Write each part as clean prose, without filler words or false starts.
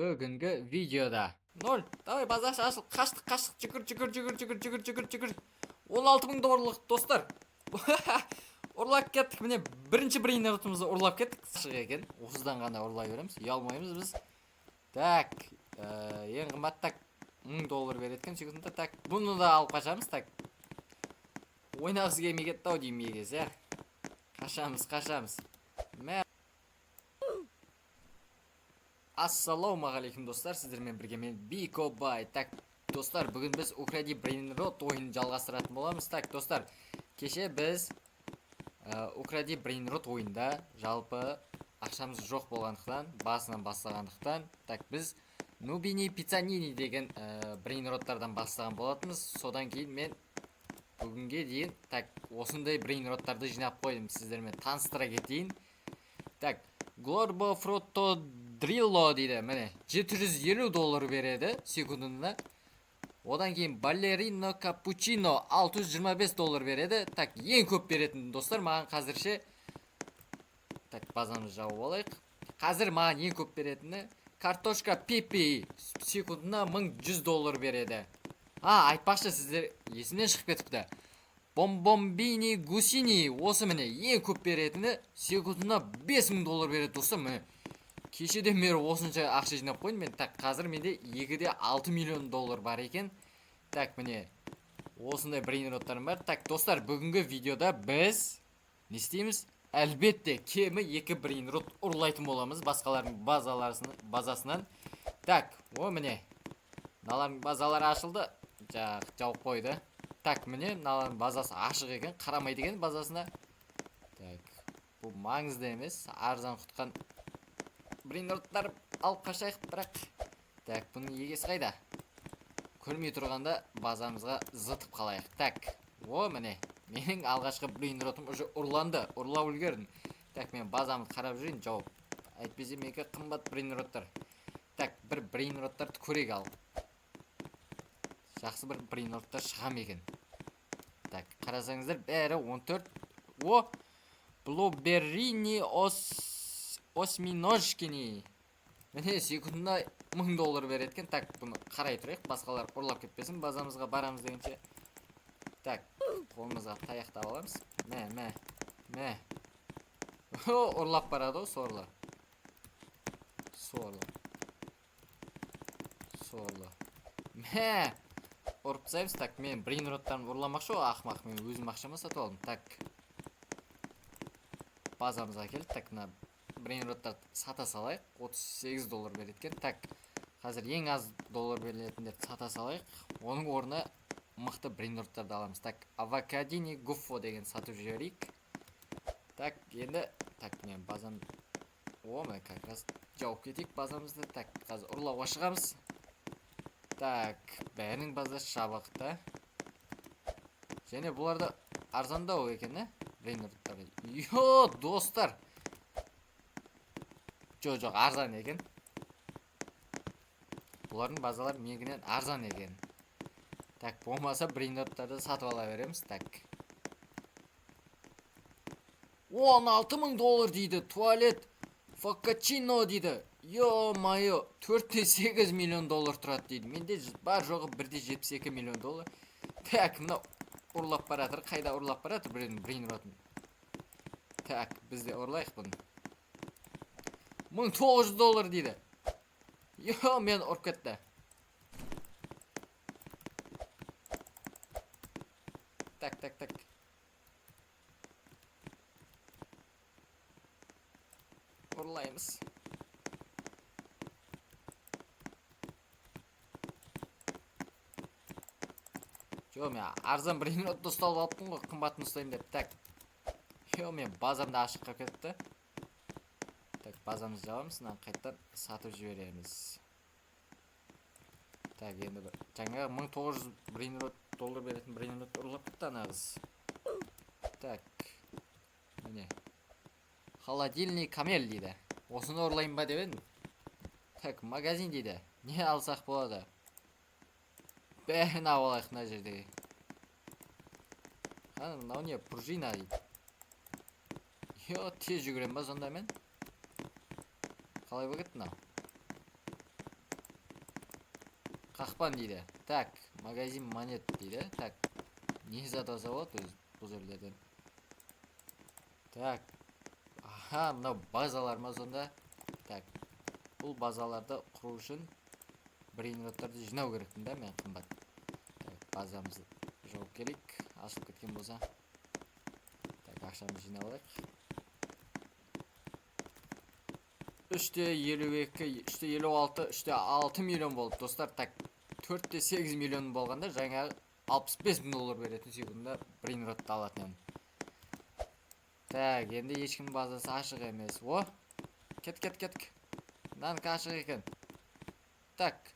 Бүгінгі видеода 0 давай базар ашыл қаштық жүгір 16 000 долларлық достар. Ұрлап кеттік, міне бірінші брейнеротымызды ұрлап кеттік. Шық екен, осыдан ғана ұрлай береміз, ұялмаймыз біз. Так, ең қымбат так 1000 доллар береткен секундта. Так, бұны да алып қашамыз. Так, ойнағысы келмей кетті ау деймін егес, я. Қашамыз. Ассалаумағалейкум достар, сіздермен бірге мен Бико Бай. Так, достар, бүгін біз Укради Брейнрот ойынын жалғастыратын боламыз. Так, достар, кеше біз Укради Брейнрот ойында жалпы ақшамыз жоқ болғандықтан, басынан бастағандықтан, так, біз Нубини Пиццанини деген брейнроттардан бастаған болатынбыз. Содан кейін мен бүгінге дейін, так, осындай брейнроттарды жинап қойдым, сіздермен таныстыра кетейін. Так, Глорбо Фрото Дрилло дейді, міне 750 доллар береді секундына. Одан кейін Балерино Капучино 625 доллар береді. Так, ең көп беретін достар маған қазірше. Так, базамыз жауып алайық. Қазір маған ең көп беретіні Картошка Пепи секундына 1100 доллар береді. Айтпақшы, сіздер есімнен шығып кетіпті. Бомбомбини Гусини осы міне ең көп беретіні секундына 5000 доллар береді достар. Міне кешеден бері осынша ақша жинап қойдым мен. Так, қазір менде 2,6 миллион доллар бар екен. Так, міне осындай брейнроттарым бар. Так, достар, бүгінгі видеода біз не істейміз? Әлбетте кемі 2 брейнрот ұрлайтын боламыз басқалардың базасынан. Так, міне мыналардың базалары ашылды. Жауып қойды. Так, міне мыналардың базасы ашық екен, қарамайды екен базасына. Так, бұл маңызды емес, арзан құтқан брейнроттар алып қашайық, бірақ. Так, бұның егесі қайда? Көрмей тұрғанда базамызға зытып қалайық. Так, міне менің алғашқы брейнротым уже ұрланды, ұрлап үлгердім. Так, мен базамды қарап жүрейін, жауып. Әйтпесе менікі қымбат брейнроттар. Так, бір брейнроттарды көрейік алып. Жақсы бір брейнроттар шығам екен. Так, қарасаңыздар, бәрі 14. Блуберини осьминожкини. Міне секундына 1000 доллар береткен. Так, бұны қарай тұрайық, басқалар ұрлап кетпесін. Базамызға барамыз дегенше. Так, қолымызға таяқтап аламыз. Мә. Ұрлап барады, сорлы. Мә. Ұрып тастаймыз. Так, мен брейнроттарын ұрламақшы, ақымақ, мен өзім ақшама сатып алдым. Так, базамызға келді. Так, мына брейнроттарды сата салайық. 38 доллар береткен. Так, қазір ең аз доллар беретіндерді сата салайық. Оның орнына мықты брейнроттарды аламыз. Так, Авокадини Гуффо деген сатып жіберейік. Так, енді, так, мен базам, мен как раз жауып кетейік базамызды. Так, қазір ұрлауға шығамыз. Так, бәрінің базасы жабықта. Және бұларда арзандау екен, брейнроттары. Достар. Жоқ, арзан екен. Бұлардың базалар менгінен арзан екен. Так, болмаса брейнроттарды сатып ала береміз. Так, 16 000 доллар дейді. Туалет Фокачино дейді. Йо-майо, 4,8 миллион доллар тұрады дейді. Менде бар жоғы 1,72 миллион доллар. Так, мына ұрлап баратыр. Қайда ұрлап баратыр брейнротын? Так, бізде ұрлайық бұны. 1900 доллар дейді. Мен ұрып кетті. Так. Ұрлаймыз. Мен арзан брейнротты ұсталып алыппын ғой, қымбатын ұстайым деп. Так, мен базамды ашыққа кетті. Так, базамыз жабамыз, қайттан сатып жібереміз. Так, енді бір жаңағы 1900 брейнрот доллар беретін брейнрот ұрлап кетті анағыз. Так, міне холодильный камель дейді. Осыны ұрлайын ба деп едім. Так, магазин дейді. Не алсақ болады? Бәрін алайық мына жердегі. Мынау не, пружина дейді. Тез жүгірем ба сонда мен? Қалай болып кетті мынау? Қақпан дейді. Так, магазин монет дейді. Так, не зада завод өз бұл жерлерден. Так, аха, мынау базалар ма сонда? Так, бұл базаларды құру үшін брейнроттарды жинау керекпін да мен қымбат. Так, базамызды жауып керек, ашылып кеткен болса. Так, ақшамызды жинап алайық. 3,52, 3,56, 3,6 миллион болып достар. Так, 4,8 миллион болғанда жаңағы 65 мың доллар беретін секундда брейнротты алатын едім. Так, енді ешкім базасы ашық емес. О, кеттік. Мынанікі ашық екен. Так,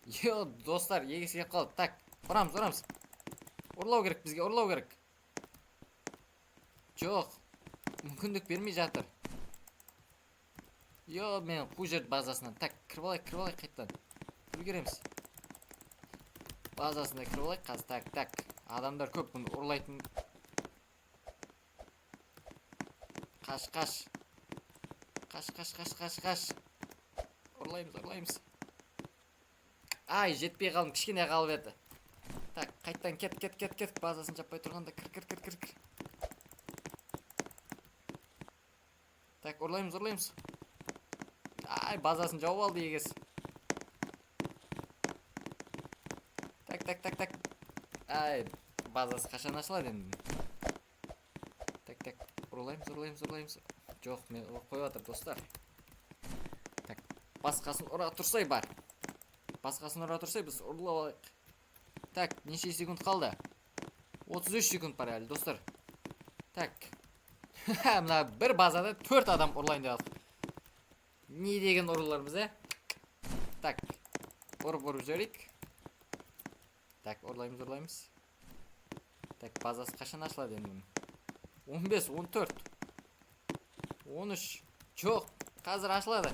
йо, достар, егес келіп қалды. Так, ұрамыз. Ұрлау керек, бізге ұрлау керек. Жоқ, мүмкіндік бермей жатыр. Йо, мен қу жерді базасынан. Так, кіріп алайық қайттан. Үлгереміз. Базасында кіріп алайық қазір. Так, адамдар көп, бұны ұрлайтын. Қаш. Ұрлаймыз. Ай, жетпей қалдым, кішкене қалып еді. Так, қайттан кет. Базасын жаппай тұрғанда кір. Так, ұрлаймыз. Ай, базасын жауып алды егес. Так. Ай, базасы қашан ашылады енді. Так, ұрлаймыз. Жоқ, мен қойып жатыр достар. Так, басқасын ұра тұрсай бар. Біз ұрлап алайық. Так, неше секунд қалды? 33 секунд бар әлі достар. Так. Мына бір базада 4 адам ұрлайын деп алдық. Не деген ұрыларымыз, Так, ұрып жөрейік. Так, ұрлаймыз. Так, базасы қашан ашылады енді? 15, 14, 13. Жоқ, қазір ашылады.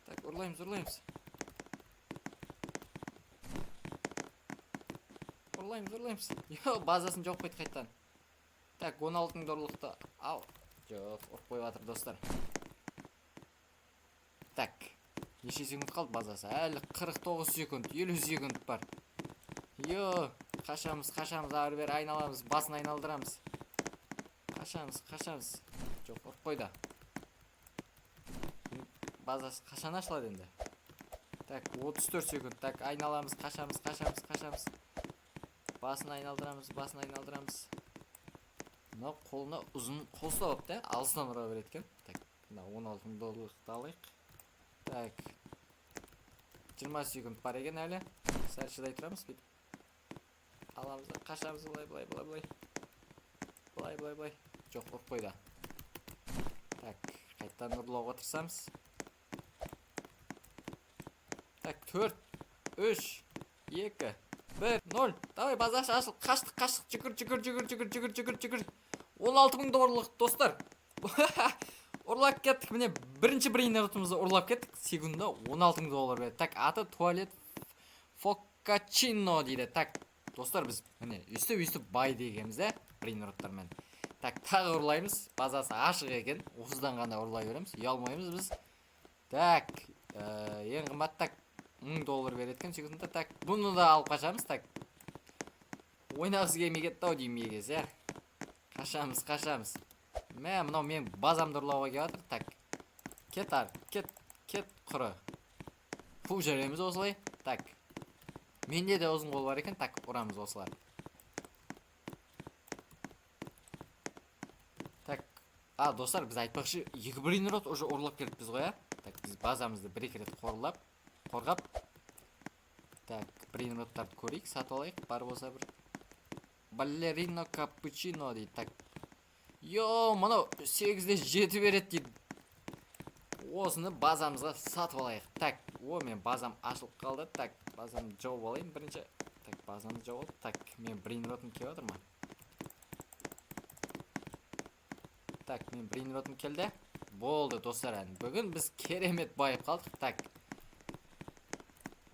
Так, ұрлаймыз. Йо, базасын жоқ қойды қайттан. Так, 16 долларды ал. Жоқ, ұрып қойып жатыр достар. Так, неше секунд қалды базасы? Әлі 49 секунд, 50 секунд бар. Йо, қашамыз, ары бері айналамыз, басын айналдырамыз. Қашамыз. Жоқ, ұрып қойды. Базасы қашан ашылады енді? Так, 34 секунд. Так, айналамыз, қашамыз. Басын айналдырамыз. Мына қолына ұзын қол ұстап алыпты, алыстан ұра береді екен. Так, мына 16 долларды алайық. Так, 20 секунд бар екен әлі. Сәл шыдай тұрамыз. Аламыз, қашамыз, былай. Жоқ, ұрып қойды. Так, қайттан ұрлауға тырысамыз. Так, 4, 3, 2, 1, 0. Давай, базасы ашыл. Қаштық. Жүгір. 16 мың долларлық достар. Ұрлап кеттік. Міне, бірінші брейнротымызды ұрлап кеттік. Секундда 16 мың доллар берді. Так, аты туалет фоккачино дейді. Так, достар, біз міне үсті бай дегеніміз, брейнроттармен. Так, тағы ұрлаймыз. Базасы ашық екен. Осыдан ғана ұрлай береміз. Ұялмаймыз біз. Так, ең қымбат, так, 1000 доллар береткен секундта. Так, бұны да алып қашамыз. Так, ойнағысы келмей кетті-ау деймін егес, Қашамыз. Мынау мен базамды ұрлауға келіп жатыр. Так, кет құры. Қуып жүреміз осылай. Так, менде де ұзын қол бар екен. Так, ұрамыз осылар. Так, достар, біз айтпақшы, 2 брейнрот уже ұрлап келіппіз ғой, Так, біз базамызды 1-2 рет қорғап. Так, брейнроттарды көрейік, сатып алайық. Бар болса бір балерино капучино дейді. Так, йо, мұнау 8-де 7 береді дейді. Осыны базамызға сатып алайық. Так, мен базам ашылып қалды. Так, базамды жауып алайын бірінші. Так, базамды жауып. Так, мен брейнротым келіп отыр ма? Так, мен брейнротым келді. Болды достар, бүгін біз керемет байып қалдық. Так,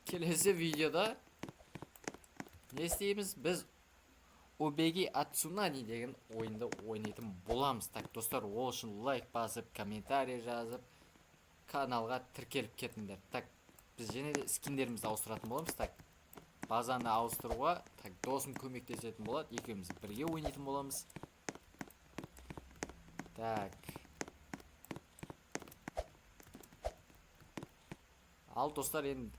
келесі видеода не істейміз? Біз Убеги Ацунани деген ойынды ойнайтын боламыз. Так, достар, ол үшін лайк басып, комментарий жазып, каналға тіркеліп кетіңдер. Так, біз және де скиндерімізді ауыстыратын боламыз. Так, базаны ауыстыруға так досым көмектесетін болады. Екеуміз бірге ойнайтын боламыз. Так. Ал достар, енді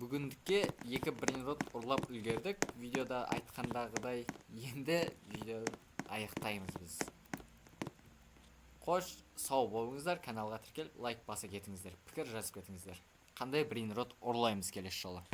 бүгіндікке екі брейнрот ұрлап үлгердік. Видеода айтқандағыдай енді видео аяқтаймыз біз. Қош, сау болыңыздар, каналға тіркеліп лайк баса кетіңіздер, пікір жазып кетіңіздер. Қандай брейнрот ұрлаймыз келесі жолы.